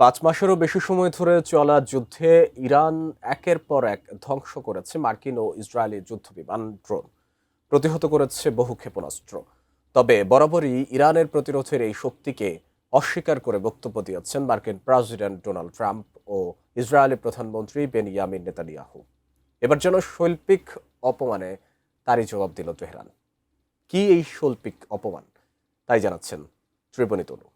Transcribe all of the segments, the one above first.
৫ মাসেরও বেশি সময় ধরে চলা যুদ্ধে ইরান একের পর এক ধ্বংস করেছে মার্কিন ও ইসরায়েলি যুদ্ধবিমান, ড্রোন প্রতিহত করেছে বহু ক্ষেপণাস্ত্র। তবে বরাবরই ইরানের প্রতিরোধের এই শক্তিকে অস্বীকার করে বক্তব্য দিয়েছেন মার্কিন প্রেসিডেন্ট ডোনাল্ড ট্রাম্প ও ইসরায়েলি প্রধানমন্ত্রী বেনিয়ামিন নেতানিয়াহু। এবার যেন শৈল্পিক অপমানে তারই জবাব দিল তেহরান। কি এই শৈল্পিক অপমান, তাই জানাচ্ছেন ত্রিবণী তনু।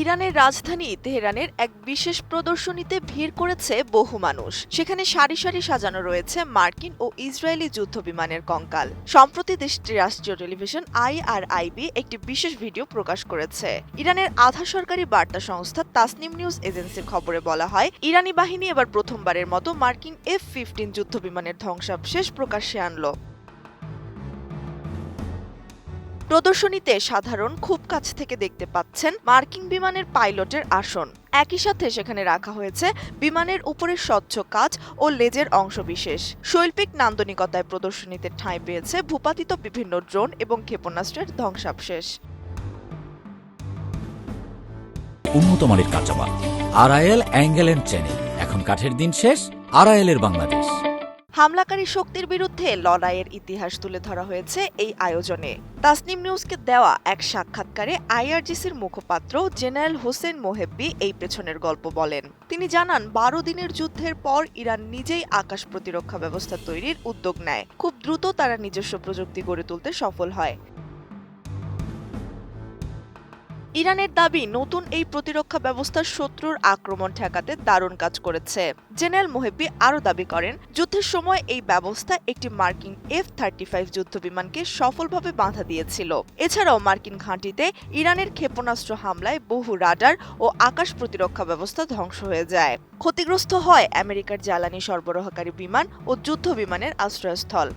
ইরানের রাজধানী তেহরানের এক বিশেষ প্রদর্শনীতে ভিড় করেছে বহু মানুষ। সেখানে সারি সারি সাজানো রয়েছে মার্কিন ও ইসরায়েলি যুদ্ধবিমানের কঙ্কাল। সম্প্রতি দেশটির রাষ্ট্রীয় টেলিভিশন IRIB একটি বিশেষ ভিডিও প্রকাশ করেছে। ইরানের আধা সরকারি বার্তা সংস্থা তাসনিম নিউজ এজেন্সির খবরে বলা হয়, ইরানি বাহিনী এবার প্রথমবারের মতো মার্কিন F-15 যুদ্ধবিমানের ধ্বংসাবশেষ প্রকাশ্যে আনলো। প্রদর্শনীতে সাধারণ খুব কাছ থেকে দেখতে পাচ্ছেন মার্কিন বিমানের পাইলটের আসন। একই সাথে সেখানে রাখা হয়েছে বিমানের উপরের স্বচ্ছ কাচ ও লেজের অংশবিশেষ। শৈল্পিক নান্দনিকতায় প্রদর্শনীতে ঠাঁই পেয়েছে ভূপাতিত বিভিন্ন ড্রোন এবং ক্ষেপণাস্ত্রের ধ্বংসাবশেষ। উন্নত মানের কাঁচামাল, আরআইএল অ্যাঙ্গেল এন্ড চ্যানেল। এখন কাঠের দিন শেষ, আরআইএল এর বাংলাদেশ। হামলাকারী শক্তির বিরুদ্ধে লড়াইয়ের ইতিহাস তুলে ধরা হয়েছে এই আয়োজনে। তাসনিম নিউজকে দেওয়া এক সাক্ষাৎকারে IRGCর মুখপাত্র জেনারেল হোসেন মোহেব্বি এই পেছনের গল্প বলেন। তিনি জানান, 12 দিনের যুদ্ধের পর ইরান নিজেই আকাশ প্রতিরক্ষা ব্যবস্থা তৈরির উদ্যোগ নেয়। খুব দ্রুত তারা নিজস্ব প্রযুক্তি গড়ে তুলতে সফল হয়। ইরানের দাবি, নতুন এই প্রতিরক্ষা ব্যবস্থা শত্রুর আক্রমণ ঠেকাতে দারুণ কাজ করেছে। জেনারেল মোহেব্বি আরও দাবি করেন, যুদ্ধের সময় এই ব্যবস্থা একটি মার্কিন F-35 যুদ্ধবিমানকে সফলভাবে বাধা দিয়েছিল। এছাড়াও মার্কিন ঘাঁটিতে ইরানের ক্ষেপণাস্ত্র হামলায় বহু রাডার ও আকাশ প্রতিরক্ষা ব্যবস্থা ধ্বংস হয়ে যায়। ক্ষতিগ্রস্ত হয় আমেরিকার জ্বালানি সরবরাহকারী বিমান ও যুদ্ধ বিমানের আশ্রয়স্থল।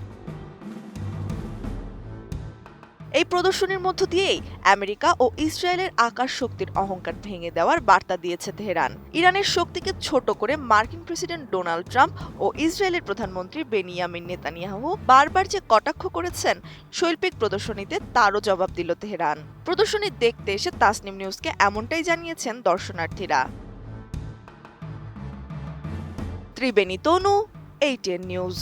এই প্রদর্শনীর মধ্য দিয়েই আমেরিকা ও ইসরায়েলের আকাশ শক্তির অহংকার ভেঙে দেওয়ার বার্তা দিয়েছে তেহরান। ইরানের শক্তিকে ছোট করে মার্কিন প্রেসিডেন্ট ডোনাল্ড ট্রাম্প ও ইসরায়েলের প্রধানমন্ত্রী বেনিয়ামিন নেতানিয়াহু বারবার যে কটাক্ষ করেছেন, শৈল্পিক প্রদর্শনীতে তারও জবাব দিল তেহরান। প্রদর্শনী দেখতে এসে তাসনিম নিউজকে এমনটাই জানিয়েছেন দর্শনার্থীরা। ত্রিবেণী তনু, ATN নিউজ।